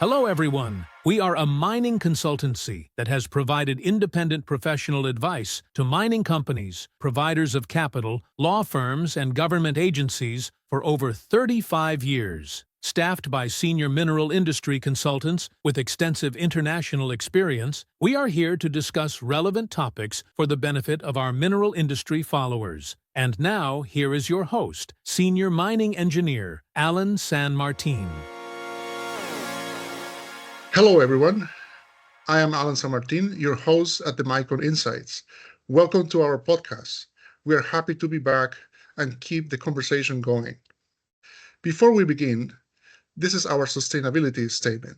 Hello, everyone. We are a mining consultancy that has provided independent professional advice to mining companies, providers of capital, law firms, and government agencies for over 35 years. Staffed by senior mineral industry consultants with extensive international experience, we are here to discuss relevant topics for the benefit of our mineral industry followers. And now, here is your host, Senior Mining Engineer, Alan San Martin. Hello, everyone. I am Alan San Martin, your host at the Micron Insights. Welcome to our podcast. We are happy to be back and keep the conversation going. Before we begin, this is our sustainability statement.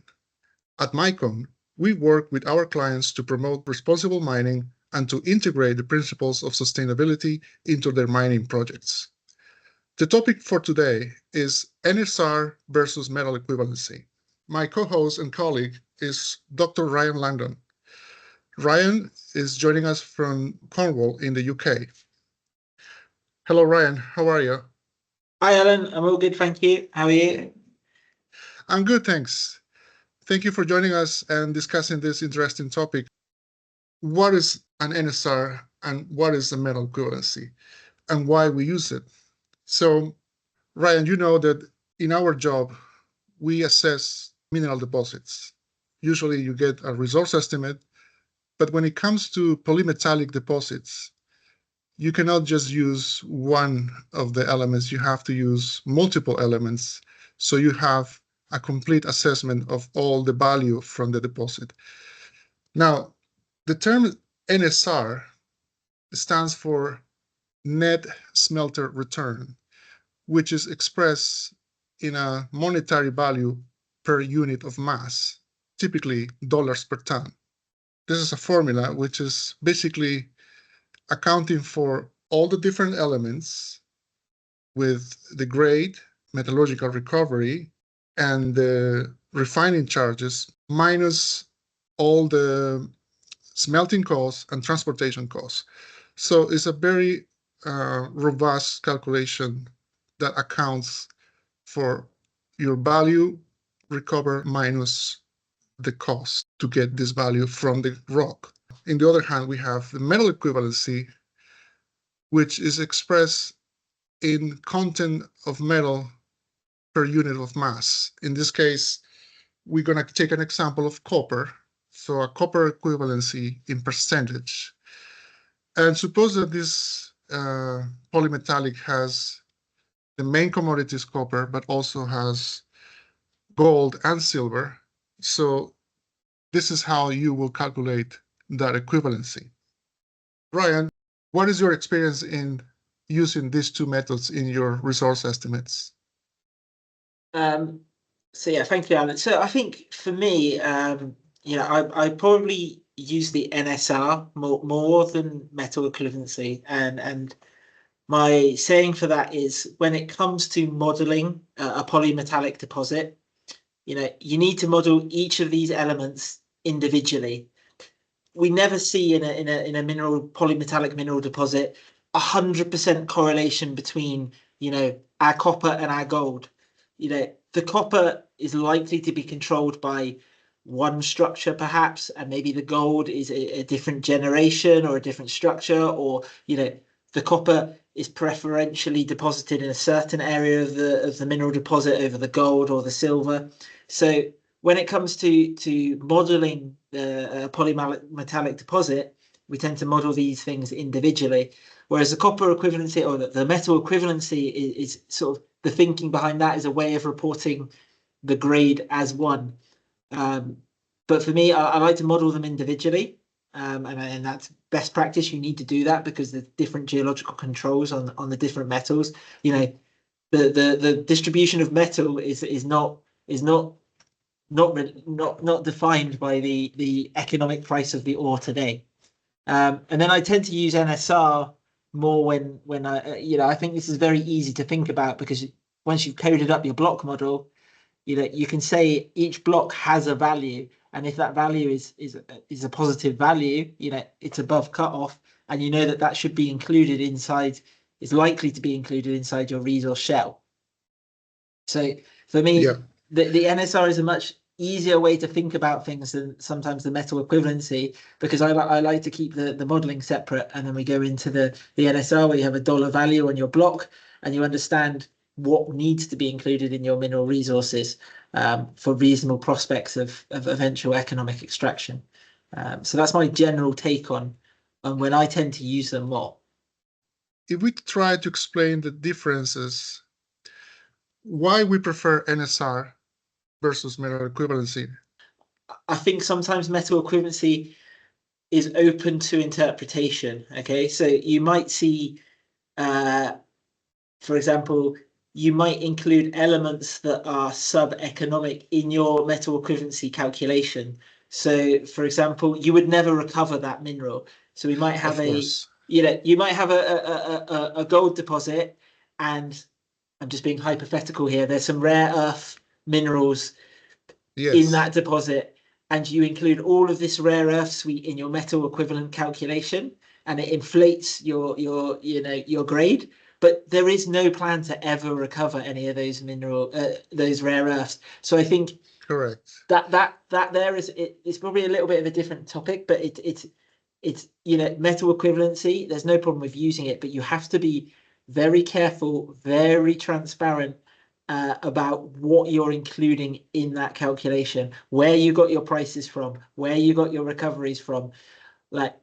At Micron, we work with our clients to promote responsible mining and to integrate the principles of sustainability into their mining projects. The topic for today is NSR versus metal equivalency. My co-host and colleague is Dr. Ryan Langdon. Ryan is joining us from Cornwall in the UK. Hello, Ryan. How are you? Hi, Alan. I'm all good, thank you. How are you? I'm good, thanks. Thank you for joining us and discussing this interesting topic. What is an NSR and what is a metal equivalency and why we use it? So, Ryan, you know that in our job, we assess mineral deposits. Usually you get a resource estimate, but when it comes to polymetallic deposits, you cannot just use one of the elements, you have to use multiple elements, so you have a complete assessment of all the value from the deposit. Now, the term NSR stands for net smelter return, which is expressed in a monetary value per unit of mass, typically dollars per ton. This is a formula which is basically accounting for all the different elements with the grade, metallurgical recovery, and the refining charges, minus all the smelting costs and transportation costs. So it's a very robust calculation that accounts for your value recover minus the cost to get this value from the rock. On the other hand, we have the metal equivalency, which is expressed in content of metal per unit of mass. In this case, we're going to take an example of copper. So a copper equivalency in percentage. And suppose that this polymetallic has the main commodity is copper, but also has gold and silver. So this is how you will calculate that equivalency. Ryan, what is your experience in using these two methods in your resource estimates? Thank you, Alan. So I think for me, I probably use the NSR more than metal equivalency, and my saying for that is when it comes to modeling a polymetallic deposit, you need to model each of these elements individually. We never see in a polymetallic mineral deposit 100% correlation between our copper and our gold. The copper is likely to be controlled by one structure perhaps, and maybe the gold is a different generation or a different structure, or the copper is preferentially deposited in a certain area of the mineral deposit over the gold or the silver. So when it comes to modeling a polymetallic deposit, we tend to model these things individually, whereas the copper equivalency or the metal equivalency is sort of the thinking behind that is a way of reporting the grade as one. But for me, I like to model them individually, and that's best practice. You need to do that because there's different geological controls on the different metals. The distribution of metal is not defined by the economic price of the ore today. And then I tend to use NSR more when I think this is very easy to think about, because once you've coded up your block model, you can say each block has a value, and if that value is a positive value, it's above cutoff, and that should be included inside, is likely to be included inside your resource shell. So for me, the NSR is a much easier way to think about things than sometimes the metal equivalency, because I like to keep the modeling separate, and then we go into the NSR where you have a dollar value on your block and you understand what needs to be included in your mineral resources for reasonable prospects of eventual economic extraction. So that's my general take on when I tend to use them more. If we try to explain the differences, why we prefer NSR versus metal equivalency? I think sometimes metal equivalency is open to interpretation. Okay, so you might see, for example, you might include elements that are sub-economic in your metal equivalency calculation. So, for example, you would never recover that mineral. So we might have you might have a gold deposit, and I'm just being hypothetical here. There's some rare earth minerals in that deposit, and you include all of this rare earth suite in your metal equivalent calculation, and it inflates your grade. But there is no plan to ever recover any of those those rare earths. So I think correct that there is it's probably a little bit of a different topic, but it's metal equivalency. There's no problem with using it, but you have to be very careful, very transparent about what you're including in that calculation, where you got your prices from, where you got your recoveries from, like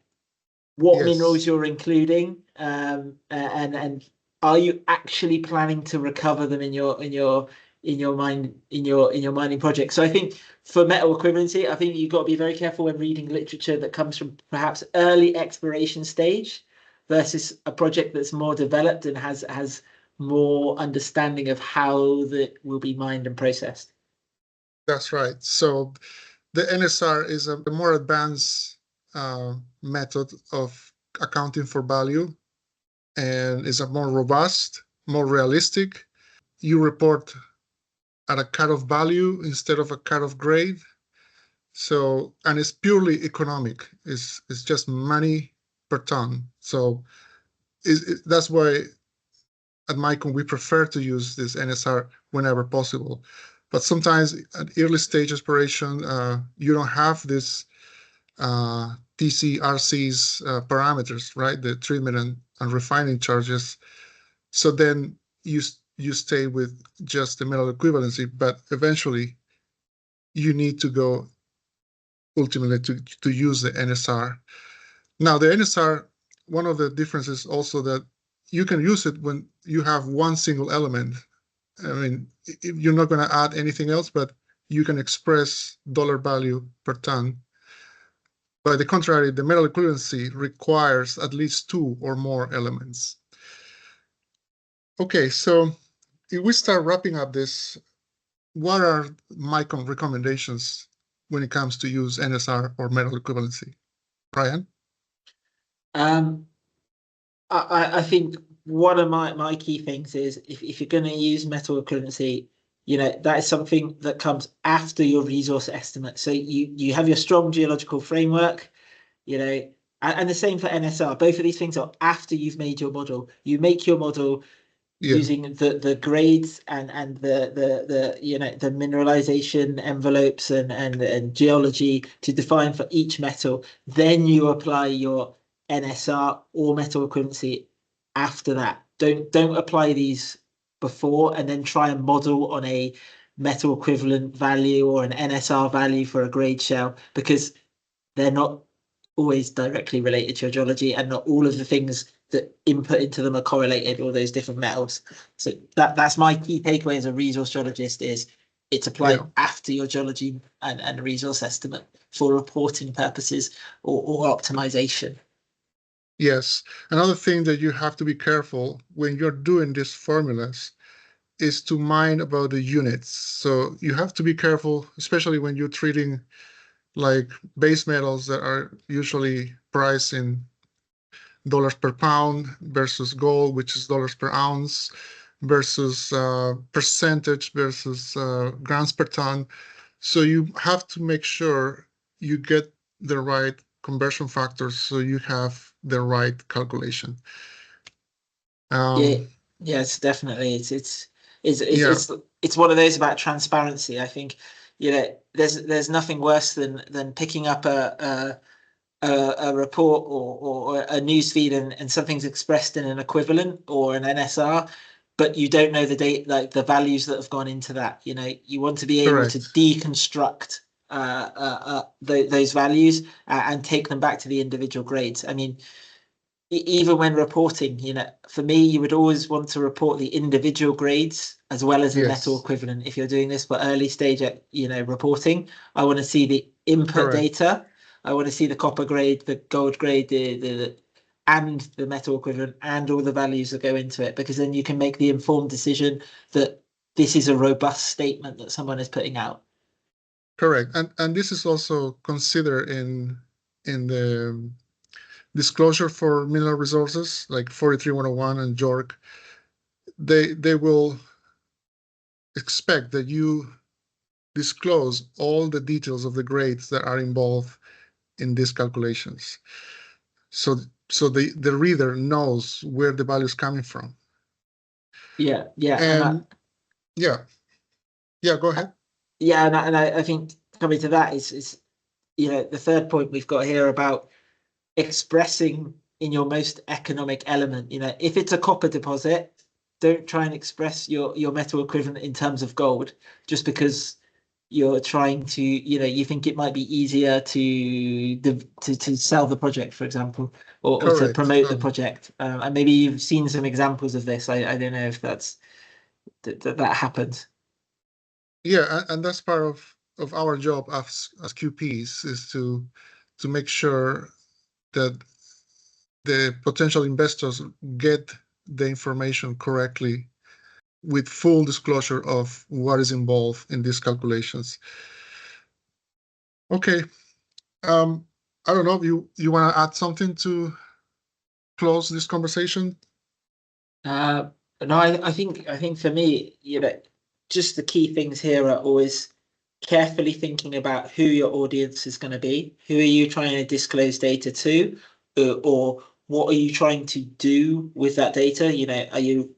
what minerals you're including, and are you actually planning to recover them in your mining project? So I think for metal equivalency, I think you've got to be very careful when reading literature that comes from perhaps early exploration stage versus a project that's more developed and has more understanding of how that will be mined and processed. That's right. So the NSR is a more advanced method of accounting for value, and is a more robust, more realistic. You report at a cut-off value instead of a cut-off grade. So, and it's purely economic. It's just money per ton. So that's why at Micron we prefer to use this NSR whenever possible. But sometimes at early stage exploration, you don't have this TCRC's parameters, right? The treatment and refining charges. So then you stay with just the metal equivalency, but eventually you need to go ultimately to use the NSR. Now the NSR, one of the differences also that you can use it when you have one single element. I mean, you're not going to add anything else, but you can express dollar value per ton. By the contrary, the metal equivalency requires at least two or more elements. Okay, so if we start wrapping up this, what are Micron recommendations when it comes to use NSR or metal equivalency? Brian? I think one of my key things is if you're going to use metal equivalency, that is something that comes after your resource estimate. So you have your strong geological framework, and the same for NSR. Both of these things are after you've made your model. You make your model using the grades and the mineralization envelopes and geology to define for each metal. Then you apply your NSR or metal equivalency after that. Don't apply these before and then try and model on a metal equivalent value or an NSR value for a grade shell, because they're not always directly related to your geology, and not all of the things that input into them are correlated, all those different metals. So that's my key takeaway as a resource geologist is it's applied after your geology and resource estimate for reporting purposes or optimization. Yes. Another thing that you have to be careful when you're doing these formulas is to mind about the units. So you have to be careful, especially when you're treating like base metals that are usually priced in dollars per pound versus gold, which is dollars per ounce, versus percentage versus grams per ton. So you have to make sure you get the right conversion factors so you have the right calculation. Yes, definitely. It's one of those about transparency. I think, there's nothing worse than picking up a report or a news feed and something's expressed in an equivalent or an NSR, but you don't know the date, like the values that have gone into that. You want to be able to Correct. deconstruct those values and take them back to the individual grades. I mean, even when reporting, for me, you would always want to report the individual grades as well as the metal Yes. equivalent. If you're doing this for early stage, reporting, I want to see the input Correct. data. I want to see the copper grade, the gold grade, and the metal equivalent, and all the values that go into it, because then you can make the informed decision that this is a robust statement that someone is putting out. Correct. And this is also considered in the disclosure for mineral resources, like 43101 and JORC. They will expect that you disclose all the details of the grades that are involved in these calculations. So the reader knows where the value is coming from. Yeah. And go ahead. Yeah, and I think coming to that is the third point we've got here about expressing in your most economic element. If it's a copper deposit, don't try and express your metal equivalent in terms of gold, just because you're trying to, you think it might be easier to sell the project, for example, or to Correct. promote the project. And maybe you've seen some examples of this. I don't know if that happens. Yeah, and that's part of our job as QPs, is to make sure that the potential investors get the information correctly, with full disclosure of what is involved in these calculations. Okay. I don't know if you want to add something to close this conversation? No, I think for me, just the key things here are always carefully thinking about who your audience is going to be. Who are you trying to disclose data to, or what are you trying to do with that data? Are you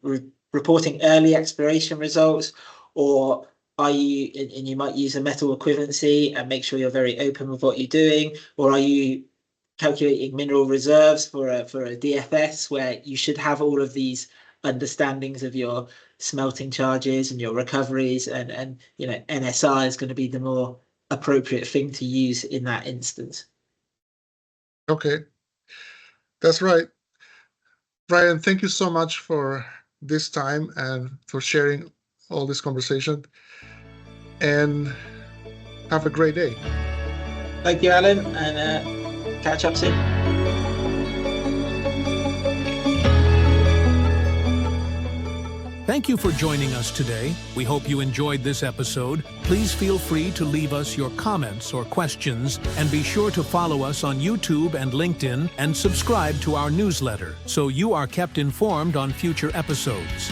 reporting early exploration results, or are you, and you might use a metal equivalency and make sure you're very open with what you're doing, or are you calculating mineral reserves for a DFS, where you should have all of these understandings of your smelting charges and your recoveries, and NSR is going to be the more appropriate thing to use in that instance. Okay, that's right. Brian, thank you so much for this time and for sharing all this conversation, and have a great day. Thank you, Alan, and catch up soon. Thank you for joining us today. We hope you enjoyed this episode. Please feel free to leave us your comments or questions, and be sure to follow us on YouTube and LinkedIn, and subscribe to our newsletter so you are kept informed on future episodes.